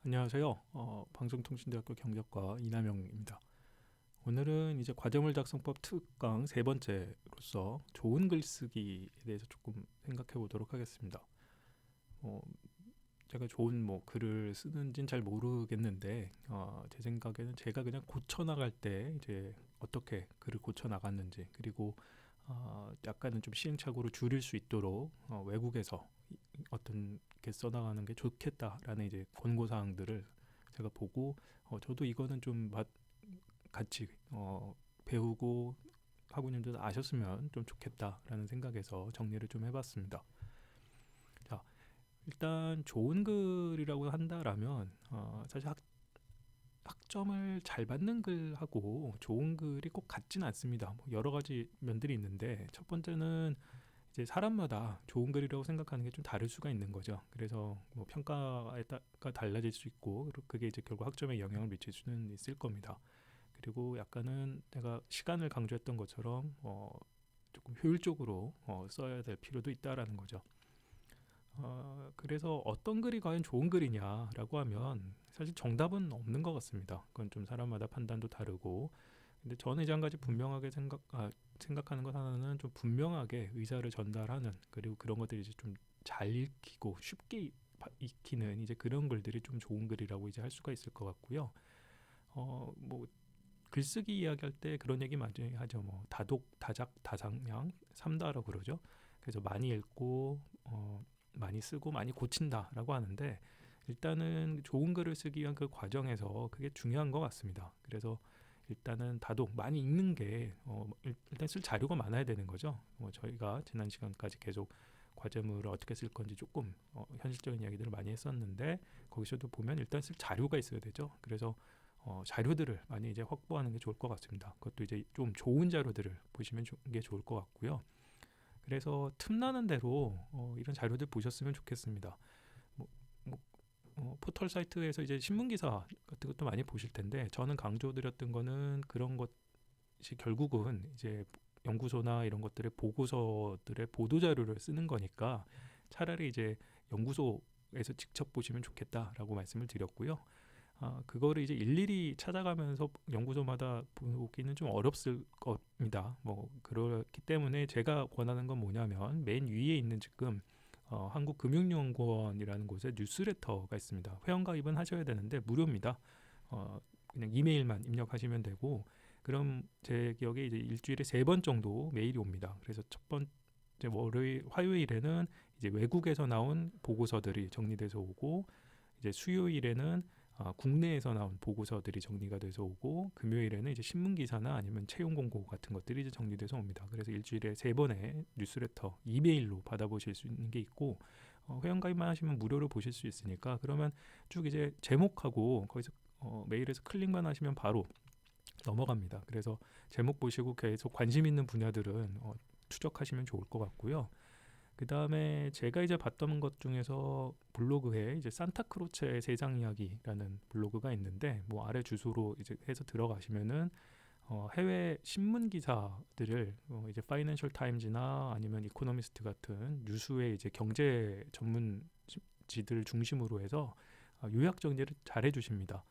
안녕하세요. 방송통신대학교 경제과 이남영입니다. 오늘은 이제 과제물 작성법 특강 세 번째로서 좋은 글쓰기에 대해서 조금 생각해 보도록 하겠습니다. 어, 제가 좋은 글을 쓰는지는 잘 모르겠는데 제 생각에는 제가 그냥 고쳐 나갈 때 이제 어떻게 글을 고쳐 나갔는지, 그리고 약간은 좀 시행착오를 줄일 수 있도록 외국에서 어떤 게 써나가는 게 좋겠다라는 이제 권고 사항들을 제가 보고, 저도 이거는 좀 같이 배우고 학우님들 아셨으면 좀 좋겠다라는 생각에서 정리를 좀 해봤습니다. 자, 일단 좋은 글이라고 한다라면 사실 학점을 잘 받는 글하고 좋은 글이 꼭 같지는 않습니다. 뭐 여러 가지 면들이 있는데, 첫 번째는 이제 사람마다 좋은 글이라고 생각하는 게 좀 다를 수가 있는 거죠. 그래서 뭐 평가에 따라 달라질 수 있고, 그게 이제 결국 학점에 영향을 미칠 수는 있을 겁니다. 그리고 약간은 내가 시간을 강조했던 것처럼 조금 효율적으로 써야 될 필요도 있다라는 거죠. 그래서 어떤 글이 과연 좋은 글이냐라고 하면 사실 정답은 없는 것 같습니다. 그건 좀 사람마다 판단도 다르고, 근데 저는 이제 한 가지 분명하게 생각하는 것 하나는, 좀 분명하게 의사를 전달하는, 그리고 그런 것들이 이제 좀 잘 읽히고 쉽게 익히는 이제 그런 글들이 좀 좋은 글이라고 이제 할 수가 있을 것 같고요. 뭐 글쓰기 이야기할 때 그런 얘기 많이 하죠. 뭐 다독, 다작, 다상량, 삼다라고 그러죠. 그래서 많이 읽고 많이 쓰고 많이 고친다라고 하는데, 일단은 좋은 글을 쓰기 위한 그 과정에서 그게 중요한 것 같습니다. 그래서 일단은 다독, 많이 읽는 게 일단 쓸 자료가 많아야 되는 거죠. 저희가 지난 시간까지 계속 과제물을 어떻게 쓸 건지 조금 현실적인 이야기들을 많이 했었는데, 거기서도 보면 일단 쓸 자료가 있어야 되죠. 그래서 자료들을 많이 이제 확보하는 게 좋을 것 같습니다. 그것도 이제 좀 좋은 자료들을 보시면 게 좋을 것 같고요. 그래서 틈나는 대로 이런 자료들 보셨으면 좋겠습니다. 뭐, 뭐, 포털 사이트에서 이제 신문 기사 같은 것도 많이 보실 텐데, 저는 강조드렸던 거는 그런 것이 결국은 이제 연구소나 이런 것들의 보고서들의 보도 자료를 쓰는 거니까 차라리 이제 연구소에서 직접 보시면 좋겠다라고 말씀을 드렸고요. 그거를 이제 일일이 찾아가면서 연구소마다 보기는 좀 어렵을 겁니다. 뭐 그렇기 때문에 제가 권하는 건 뭐냐면, 맨 위에 있는 지금 한국금융연구원이라는 곳에 뉴스레터가 있습니다. 회원가입은 하셔야 되는데 무료입니다. 그냥 이메일만 입력하시면 되고, 그럼 제 기억에 이제 일주일에 3번 정도 메일이 옵니다. 그래서 첫 번째 화요일에는 이제 외국에서 나온 보고서들이 정리돼서 오고, 이제 수요일에는 국내에서 나온 보고서들이 정리가 돼서 오고, 금요일에는 이제 신문 기사나 아니면 채용 공고 같은 것들이 이제 정리돼서 옵니다. 그래서 일주일에 3번의 뉴스레터 이메일로 받아보실 수 있는 게 있고, 회원가입만 하시면 무료로 보실 수 있으니까, 그러면 쭉 이제 제목하고 거기서 메일에서 클릭만 하시면 바로 넘어갑니다. 그래서 제목 보시고 계속 관심 있는 분야들은 추적하시면 좋을 것 같고요. 그 다음에 제가 이제 봤던 것 중에서 블로그에 이제 산타크로체의 세상 이야기라는 블로그가 있는데, 뭐 아래 주소로 이제 해서 들어가시면은 해외 신문 기사들을 이제 파이낸셜 타임즈나 아니면 이코노미스트 같은 유수의 이제 경제 전문지들 중심으로 해서 요약 정리를 잘 해주십니다.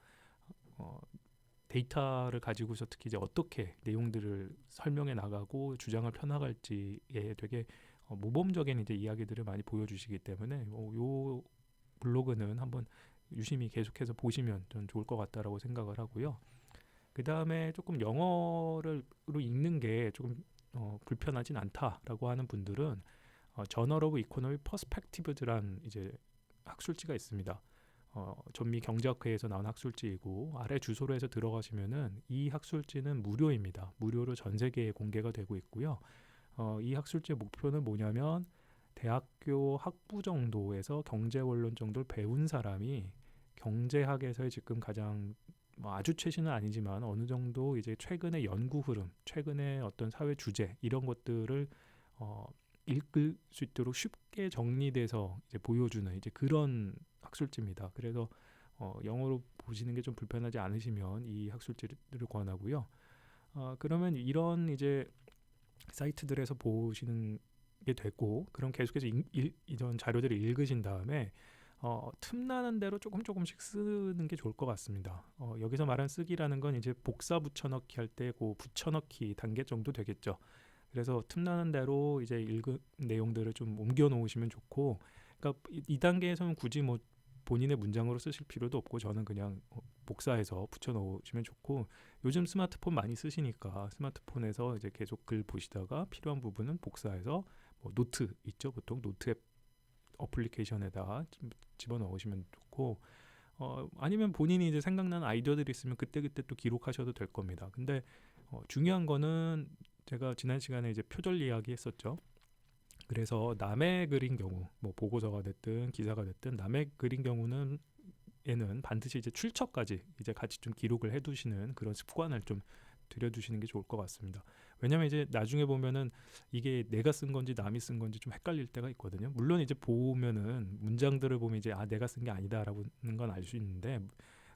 데이터를 가지고서 특히 이제 어떻게 내용들을 설명해 나가고 주장을 펴나갈지에 되게 모범적인 이제 이야기들을 많이 보여주시기 때문에 요 블로그는 한번 유심히 계속해서 보시면 전 좋을 것 같다라고 생각을 하고요. 그 다음에 조금 영어로 읽는 게 조금 불편하진 않다라고 하는 분들은 저널 오브 이코노미 퍼스펙티브즈란 이제 학술지가 있습니다. 전미 경제학회에서 나온 학술지이고, 아래 주소로 해서 들어가시면은 이 학술지는 무료입니다. 무료로 전 세계에 공개가 되고 있고요. 이 학술지의 목표는 뭐냐면, 대학교 학부 정도에서 경제 원론 정도를 배운 사람이 경제학에서의 지금 가장 아주 최신은 아니지만 어느 정도 이제 최근의 연구 흐름, 최근의 어떤 사회 주제, 이런 것들을 읽을 수 있도록 쉽게 정리돼서 이제 보여주는 이제 그런 학술지입니다. 그래서 영어로 보시는 게 좀 불편하지 않으시면 이 학술지를 권하고요. 그러면 이런 이제 사이트들에서 보시는 게 되고, 그럼 계속해서 이런 자료들을 읽으신 다음에 틈나는 대로 조금씩 쓰는 게 좋을 것 같습니다. 여기서 말한 쓰기라는 건 이제 복사 붙여넣기 할 때 그 붙여넣기 단계 정도 되겠죠. 그래서 틈나는 대로 이제 읽은 내용들을 좀 옮겨 놓으시면 좋고, 그러니까 이 단계에서는 굳이 뭐 본인의 문장으로 쓰실 필요도 없고, 저는 그냥 복사해서 붙여 놓으시면 좋고, 요즘 스마트폰 많이 쓰시니까 스마트폰에서 이제 계속 글 보시다가 필요한 부분은 복사해서 뭐 노트 있죠, 보통 노트 앱 어플리케이션에다가 집어넣으시면 좋고, 아니면 본인이 이제 생각나는 아이디어들이 있으면 그때그때 또 기록하셔도 될 겁니다. 근데 중요한 거는 제가 지난 시간에 이제 표절 이야기 했었죠. 그래서 남의 글인 경우, 뭐 보고서가 됐든 기사가 됐든 남의 글인 경우는 에는 반드시 이제 출처까지 이제 같이 좀 기록을 해두시는 그런 습관을 좀 들여두시는 게 좋을 것 같습니다. 왜냐하면 이제 나중에 보면은 이게 내가 쓴 건지 남이 쓴 건지 좀 헷갈릴 때가 있거든요. 물론 이제 보면은 문장들을 보면 이제 내가 쓴 게 아니다라는 건 알 수 있는데,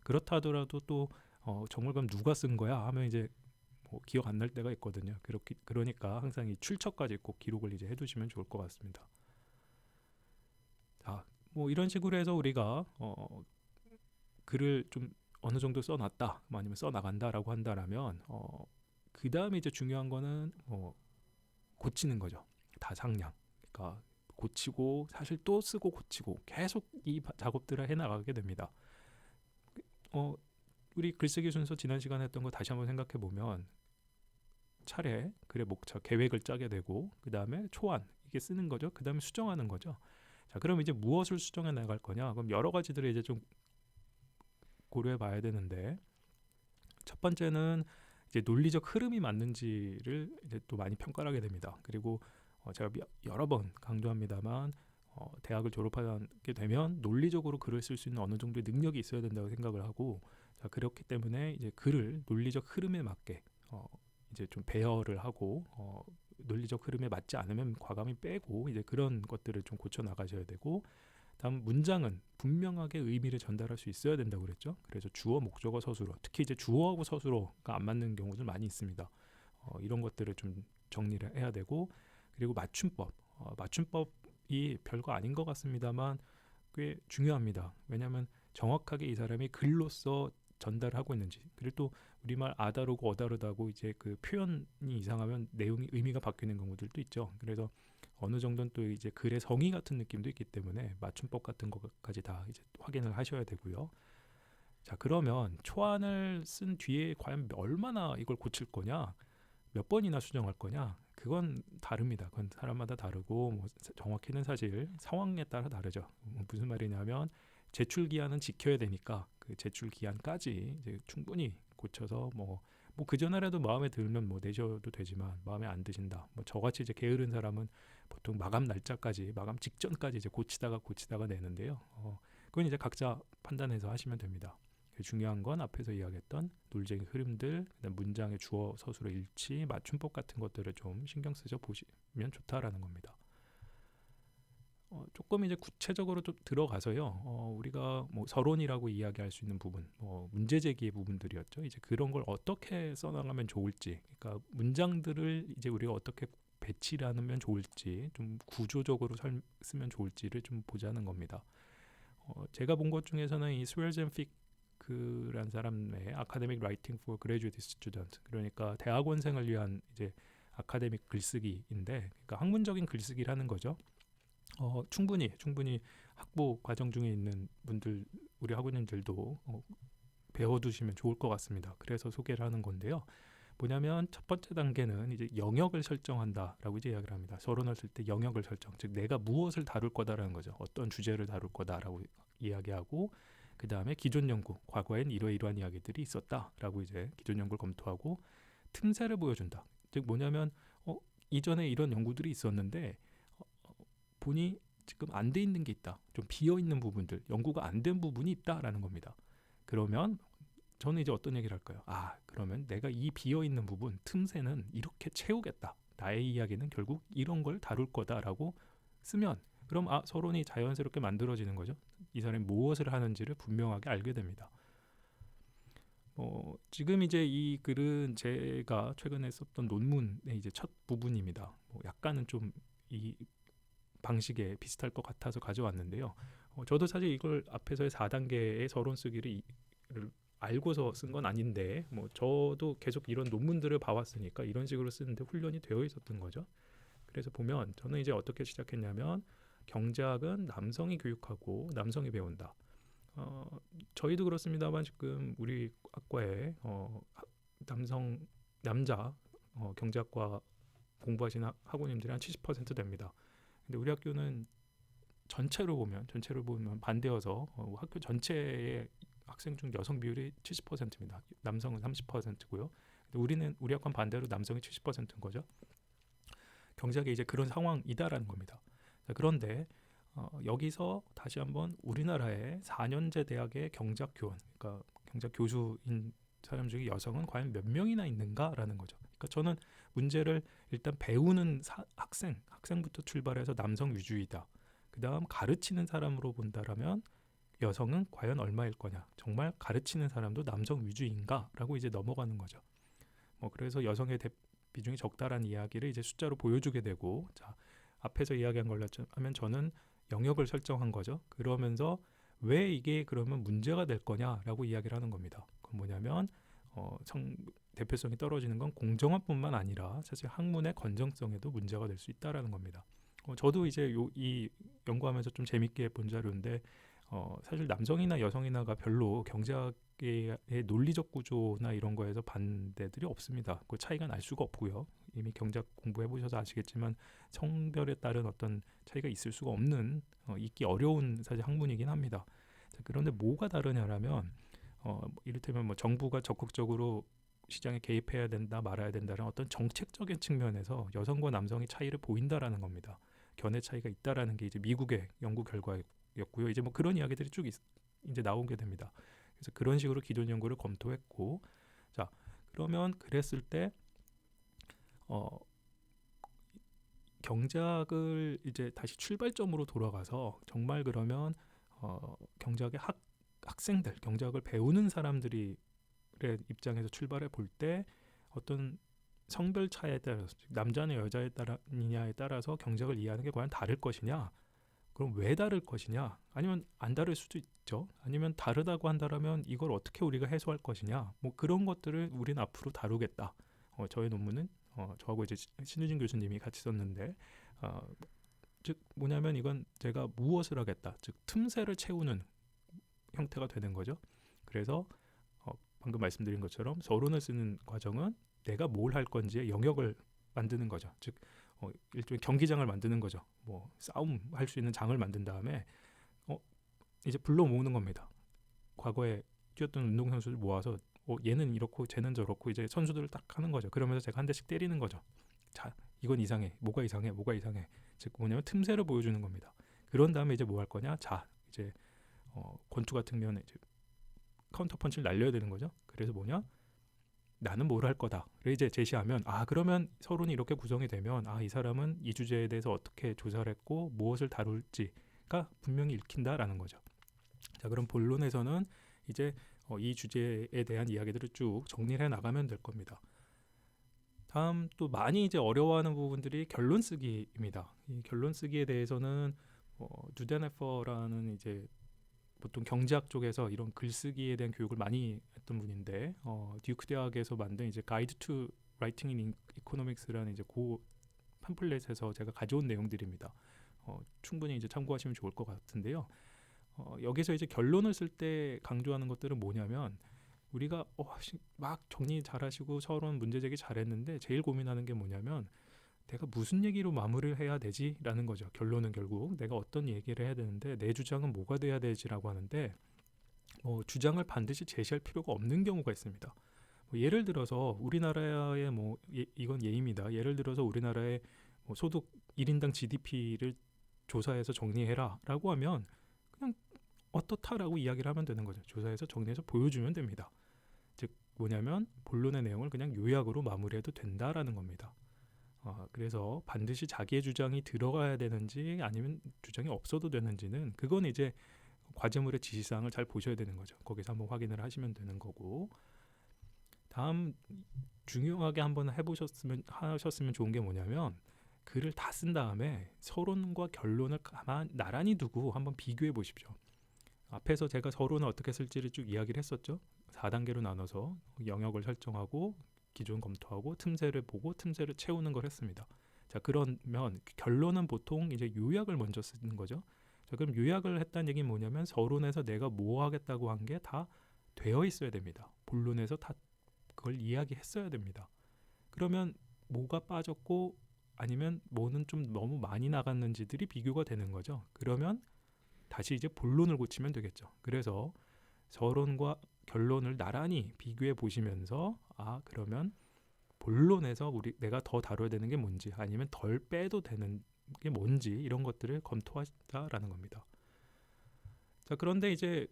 그렇다 하더라도 또 정말 그럼 누가 쓴 거야 하면 이제 뭐 기억 안 날 때가 있거든요. 그러니까 항상 이 출처까지 꼭 기록을 이제 해두시면 좋을 것 같습니다. 자, 뭐 이런 식으로 해서 우리가 글을 좀 어느 정도 써놨다, 뭐 아니면 써나간다라고 한다라면, 그 다음에 이제 중요한 거는 고치는 거죠. 다상량. 그러니까 고치고 사실 또 쓰고 고치고 계속 이 작업들을 해나가게 됩니다. 어, 우리 글쓰기 순서 지난 시간에 했던 거 다시 한번 생각해 보면, 차례 글의 목차 계획을 짜게 되고, 그 다음에 초안 이게 쓰는 거죠. 그 다음에 수정하는 거죠. 자, 그럼 이제 무엇을 수정해 나갈 거냐? 그럼 여러 가지들을 이제 좀 고려해 봐야 되는데, 첫 번째는 이제 논리적 흐름이 맞는지를 이제 또 많이 평가를 하게 됩니다. 그리고 제가 여러 번 강조합니다만, 대학을 졸업하게 되면 논리적으로 글을 쓸 수 있는 어느 정도의 능력이 있어야 된다고 생각을 하고, 자, 그렇기 때문에 이제 글을 논리적 흐름에 맞게 이제 좀 배열을 하고, 논리적 흐름에 맞지 않으면 과감히 빼고, 이제 그런 것들을 좀 고쳐 나가셔야 되고, 다음 문장은 분명하게 의미를 전달할 수 있어야 된다고 그랬죠. 그래서 주어, 목적어, 서술어, 특히 이제 주어하고 서술어가 안 맞는 경우들 많이 있습니다. 이런 것들을 좀 정리를 해야 되고, 그리고 맞춤법, 맞춤법이 별거 아닌 것 같습니다만 꽤 중요합니다. 왜냐하면 정확하게 이 사람이 글로써 전달을 하고 있는지, 그리고 또 우리말 아다르고 어다르다고 이제 그 표현이 이상하면 내용이 의미가 바뀌는 경우들도 있죠. 그래서 어느 정도는 또 이제 글의 성의 같은 느낌도 있기 때문에 맞춤법 같은 것까지 다 이제 확인을 하셔야 되고요. 자, 그러면 초안을 쓴 뒤에 과연 얼마나 이걸 고칠 거냐, 몇 번이나 수정할 거냐, 그건 다릅니다. 그건 사람마다 다르고, 뭐 정확히는 사실 상황에 따라 다르죠. 무슨 말이냐면, 제출 기한은 지켜야 되니까 그 제출 기한까지 이제 충분히 고쳐서 그 전에라도 마음에 들면 뭐 내셔도 되지만, 마음에 안 드신다, 뭐 저같이 이제 게으른 사람은 보통 마감 날짜까지, 마감 직전까지 이제 고치다가 내는데요. 그건 이제 각자 판단해서 하시면 됩니다. 중요한 건 앞에서 이야기했던 논리적인 흐름들, 그다음 문장의 주어 서술어 일치, 맞춤법 같은 것들을 좀 신경 쓰셔 보시면 좋다라는 겁니다. 조금 이제 구체적으로 좀 들어가서요. 우리가 뭐 서론이라고 이야기할 수 있는 부분, 문제 제기의 부분들이었죠. 이제 그런 걸 어떻게 써나가면 좋을지, 그러니까 문장들을 이제 우리가 어떻게 배치를 하면 좋을지, 좀 구조적으로 쓰면 좋을지를 좀 보자는 겁니다. 제가 본 것 중에서는 이 스웰젠픽이라는 사람의 아카데믹 라이팅 for graduate student, 그러니까 대학원생을 위한 이제 아카데믹 글쓰기인데, 그러니까 학문적인 글쓰기라는 거죠. 충분히 학부 과정 중에 있는 분들, 우리 학우님들도 배워두시면 좋을 것 같습니다. 그래서 소개를 하는 건데요. 뭐냐면 첫 번째 단계는 이제 영역을 설정한다라고 이제 이야기를 합니다. 서론을 쓸 때 영역을 설정, 즉 내가 무엇을 다룰 거다라는 거죠. 어떤 주제를 다룰 거다라고 이야기하고, 그 다음에 기존 연구, 과거엔 이러이러한 이야기들이 있었다라고 이제 기존 연구를 검토하고, 틈새를 보여준다. 즉 뭐냐면 이전에 이런 연구들이 있었는데 보니 지금 안 돼 있는 게 있다. 좀 비어 있는 부분들, 연구가 안 된 부분이 있다라는 겁니다. 그러면 저는 이제 어떤 얘기를 할까요? 그러면 내가 이 비어 있는 부분, 틈새는 이렇게 채우겠다. 나의 이야기는 결국 이런 걸 다룰 거다라고 쓰면, 그럼 서론이 자연스럽게 만들어지는 거죠. 이 사람이 무엇을 하는지를 분명하게 알게 됩니다. 지금 이제 이 글은 제가 최근에 썼던 논문의 이제 첫 부분입니다. 약간은 좀 이 방식에 비슷할 것 같아서 가져왔는데요. 저도 사실 이걸 앞에서의 4단계의 서론 쓰기를 알고서 쓴 건 아닌데 뭐 저도 계속 이런 논문들을 봐왔으니까 이런 식으로 쓰는데 훈련이 되어 있었던 거죠. 그래서 보면 저는 이제 어떻게 시작했냐면 경제학은 남성이 교육하고 남성이 배운다. 저희도 그렇습니다만 지금 우리 학과에 남자 경제학과 공부하시는 학우님들이 한 70% 됩니다. 근데 우리 학교는 전체로 보면 반대여서 학교 전체의 학생 중 여성 비율이 70%입니다. 남성은 30%고요. 근데 우리 학과는 반대로 남성이 70%인 거죠. 경제학이 이제 그런 상황이다라는 겁니다. 자, 그런데 여기서 다시 한번 우리나라의 4년제 대학의 경제학 교원, 그러니까 경제학 교수인 사람 중에 여성은 과연 몇 명이나 있는가라는 거죠. 그러니까 저는 문제를 일단 배우는 학생부터 출발해서 남성 위주이다. 그 다음 가르치는 사람으로 본다라면 여성은 과연 얼마일 거냐. 정말 가르치는 사람도 남성 위주인가라고 이제 넘어가는 거죠. 그래서 여성의 비중이 적다라는 이야기를 이제 숫자로 보여주게 되고, 자, 앞에서 이야기한 걸로 하면 저는 영역을 설정한 거죠. 그러면서 왜 이게 그러면 문제가 될 거냐라고 이야기를 하는 겁니다. 그건 뭐냐면 대표성이 떨어지는 건 공정화뿐만 아니라 사실 학문의 건정성에도 문제가 될 수 있다라는 겁니다. 저도 이제 이 연구하면서 좀 재밌게 본 자료인데 사실 남성이나 여성이나가 별로 경제학의 논리적 구조나 이런 거에서 반대들이 없습니다. 그 차이가 날 수가 없고요. 이미 경제학 공부해 보셔서 아시겠지만 성별에 따른 어떤 차이가 있을 수가 없는 있기 어려운 사실 학문이긴 합니다. 자, 그런데 뭐가 다르냐라면 이를테면 뭐 정부가 적극적으로 시장에 개입해야 된다 말아야 된다는 어떤 정책적인 측면에서 여성과 남성의 차이를 보인다라는 겁니다. 견해 차이가 있다라는 게 이제 미국의 연구 결과였고요. 이제 뭐 그런 이야기들이 쭉 이제 나오게 됩니다. 그래서 그런 식으로 기존 연구를 검토했고, 자, 그러면 그랬을 때 경제학을 이제 다시 출발점으로 돌아가서 정말 그러면 경제학의 학생들, 경제학을 배우는 사람들의 입장에서 출발해 볼 때 어떤 성별 차이에 따라서 남자냐 여자에 따라느냐에 따라서 경제학을 이해하는 게 과연 다를 것이냐, 그럼 왜 다를 것이냐, 아니면 안 다를 수도 있죠. 아니면 다르다고 한다면 이걸 어떻게 우리가 해소할 것이냐, 뭐 그런 것들을 우리는 앞으로 다루겠다. 저의 논문은 저하고 이제 신우진 교수님이 같이 썼는데 즉 뭐냐면 이건 제가 무엇을 하겠다, 즉 틈새를 채우는 형태가 되는 거죠. 그래서 방금 말씀드린 것처럼 서론을 쓰는 과정은 내가 뭘 할 건지의 영역을 만드는 거죠. 즉 일종의 경기장을 만드는 거죠. 뭐 싸움 할 수 있는 장을 만든 다음에 이제 불러 모으는 겁니다. 과거에 뛰었던 운동선수들 모아서 얘는 이렇고 쟤는 저렇고 이제 선수들을 딱 하는 거죠. 그러면서 제가 한 대씩 때리는 거죠. 자, 이건 이상해. 뭐가 이상해. 즉 뭐냐면 틈새를 보여주는 겁니다. 그런 다음에 이제 뭐 할 거냐. 자, 이제 권투 같은 경우는 이제 카운터 펀치를 날려야 되는 거죠. 그래서 뭐냐? 나는 뭘 할 거다를 이제 제시하면, 그러면 서론이 이렇게 구성이 되면 이 사람은 이 주제에 대해서 어떻게 조사를 했고 무엇을 다룰지가 분명히 읽힌다라는 거죠. 자, 그럼 본론에서는 이제 이 주제에 대한 이야기들을 쭉 정리를 해 나가면 될 겁니다. 다음 또 많이 이제 어려워하는 부분들이 결론 쓰기입니다. 이 결론 쓰기에 대해서는 누데네퍼라는 이제 보통 경제학 쪽에서 이런 글쓰기에 대한 교육을 많이 했던 분인데 듀크 대학에서 만든 이제 가이드 투 라이팅 인 이코노믹스라는 이제 그 팜플렛에서 제가 가져온 내용들입니다. 충분히 이제 참고하시면 좋을 것 같은데요. 여기서 이제 결론을 쓸 때 강조하는 것들은 뭐냐면 우리가 막 정리 잘하시고 서론 문제 제기 잘했는데 제일 고민하는 게 뭐냐면 내가 무슨 얘기로 마무리를 해야 되지? 라는 거죠. 결론은 결국 내가 어떤 얘기를 해야 되는데 내 주장은 뭐가 돼야 되지라고 하는데 주장을 반드시 제시할 필요가 없는 경우가 있습니다. 예를 들어서 우리나라의 이건 예입니다. 예를 들어서 우리나라의 소득 1인당 GDP를 조사해서 정리해라 라고 하면 그냥 어떻다라고 이야기를 하면 되는 거죠. 조사해서 정리해서 보여주면 됩니다. 즉 뭐냐면 본론의 내용을 그냥 요약으로 마무리해도 된다라는 겁니다. 그래서 반드시 자기의 주장이 들어가야 되는지 아니면 주장이 없어도 되는지는 그건 이제 과제물의 지시사항을 잘 보셔야 되는 거죠. 거기서 한번 확인을 하시면 되는 거고, 다음 중요하게 한번 하셨으면 좋은 게 뭐냐면 글을 다 쓴 다음에 서론과 결론을 나란히 두고 한번 비교해 보십시오. 앞에서 제가 서론을 어떻게 쓸지를 쭉 이야기를 했었죠. 4단계로 나눠서 영역을 설정하고 기존 검토하고 틈새를 보고 틈새를 채우는 걸 했습니다. 자, 그러면 결론은 보통 이제 요약을 먼저 쓰는 거죠. 자, 그럼 요약을 했다는 얘기는 뭐냐면 서론에서 내가 뭐 하겠다고 한 게 다 되어 있어야 됩니다. 본론에서 다 그걸 이야기했어야 됩니다. 그러면 뭐가 빠졌고 아니면 뭐는 좀 너무 많이 나갔는지들이 비교가 되는 거죠. 그러면 다시 이제 본론을 고치면 되겠죠. 그래서 서론과 결론을 나란히 비교해 보시면서 그러면 본론에서 내가 더 다뤄야 되는 게 뭔지 아니면 덜 빼도 되는 게 뭔지 이런 것들을 검토하자라는 겁니다. 자, 그런데 이제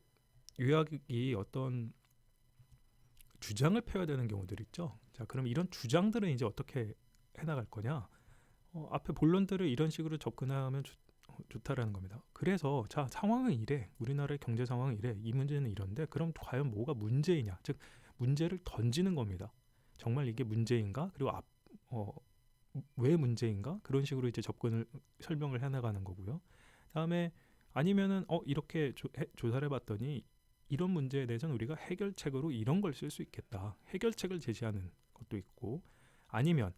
요약이 어떤 주장을 펴야 되는 경우들 있죠. 자, 그럼 이런 주장들은 이제 어떻게 해나갈 거냐? 앞에 본론들을 이런 식으로 접근하면 좋다라는 겁니다. 그래서 자, 상황은 이래, 우리나라의 경제 상황은 이래, 이 문제는 이런데 그럼 과연 뭐가 문제이냐? 즉 문제를 던지는 겁니다. 정말 이게 문제인가? 그리고 왜 문제인가? 그런 식으로 이제 접근을 설명을 해나가는 거고요. 다음에 아니면은 이렇게 조사를 해봤더니 이런 문제에 대해서는 우리가 해결책으로 이런 걸 쓸 수 있겠다. 해결책을 제시하는 것도 있고 아니면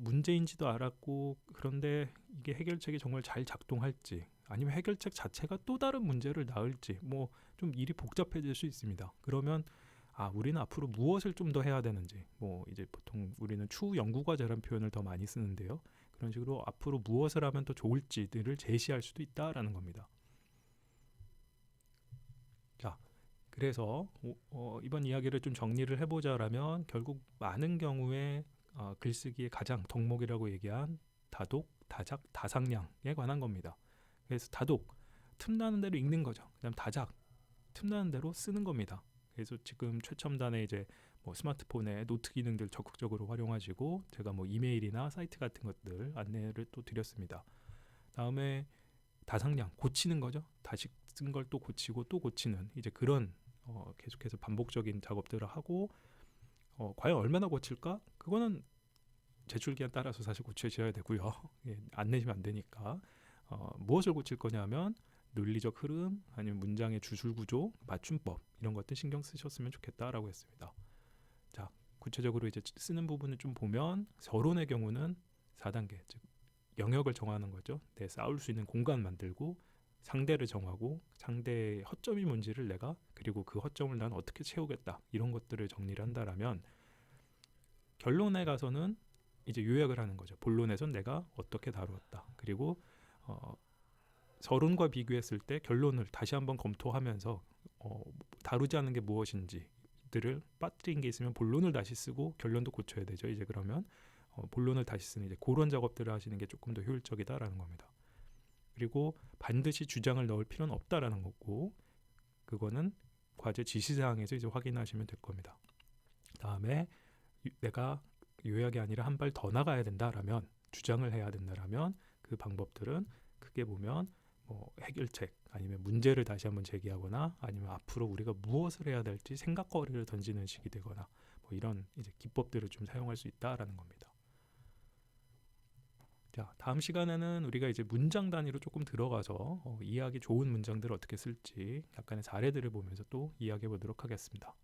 문제인지도 알았고 그런데 이게 해결책이 정말 잘 작동할지 아니면 해결책 자체가 또 다른 문제를 낳을지 뭐 좀 일이 복잡해질 수 있습니다. 그러면 우리는 앞으로 무엇을 좀 더 해야 되는지 뭐 이제 보통 우리는 추후 연구과제라는 표현을 더 많이 쓰는데요. 그런 식으로 앞으로 무엇을 하면 더 좋을지들을 제시할 수도 있다라는 겁니다. 자, 그래서 이번 이야기를 좀 정리를 해보자라면 결국 많은 경우에 글쓰기의 가장 덕목이라고 얘기한 다독, 다작, 다상량에 관한 겁니다. 그래서 다독, 틈나는 대로 읽는 거죠. 그다음 다작, 틈나는 대로 쓰는 겁니다. 그래서 지금 최첨단의 이제 뭐 스마트폰의 노트 기능들 적극적으로 활용하시고 제가 뭐 이메일이나 사이트 같은 것들 안내를 또 드렸습니다. 다음에 다상량, 고치는 거죠. 다시 쓴 걸 또 고치고 또 고치는 이제 그런 계속해서 반복적인 작업들을 하고 과연 얼마나 고칠까? 그거는 제출 기한 따라서 사실 고쳐져야 되고요. 예, 안 내시면 안 되니까 무엇을 고칠 거냐면 논리적 흐름 아니면 문장의 주술 구조, 맞춤법 이런 것들 신경 쓰셨으면 좋겠다라고 했습니다. 자, 구체적으로 이제 쓰는 부분을 좀 보면 서론의 경우는 4단계, 즉 영역을 정하는 거죠. 내 싸울 수 있는 공간 만들고 상대를 정하고 상대의 허점이 뭔지를 내가 그리고 그 허점을 난 어떻게 채우겠다 이런 것들을 정리를 한다라면 결론에 가서는 이제 요약을 하는 거죠. 본론에선 내가 어떻게 다루었다. 그리고 서론과 비교했을 때 결론을 다시 한번 검토하면서 다루지 않은 게 무엇인지들을 빠뜨린 게 있으면 본론을 다시 쓰고 결론도 고쳐야 되죠. 이제 그러면 본론을 다시 쓰는 이제 그런 작업들을 하시는 게 조금 더 효율적이다라는 겁니다. 그리고 반드시 주장을 넣을 필요는 없다라는 거고 그거는 과제 지시사항에서 이제 확인하시면 될 겁니다. 다음에 내가 요약이 아니라 한 발 더 나가야 된다라면 주장을 해야 된다라면 그 방법들은 크게 보면 뭐 해결책 아니면 문제를 다시 한번 제기하거나 아니면 앞으로 우리가 무엇을 해야 될지 생각거리를 던지는 식이 되거나 뭐 이런 이제 기법들을 좀 사용할 수 있다라는 겁니다. 자, 다음 시간에는 우리가 이제 문장 단위로 조금 들어가서 이해하기 좋은 문장들을 어떻게 쓸지 약간의 사례들을 보면서 또 이야기해 보도록 하겠습니다.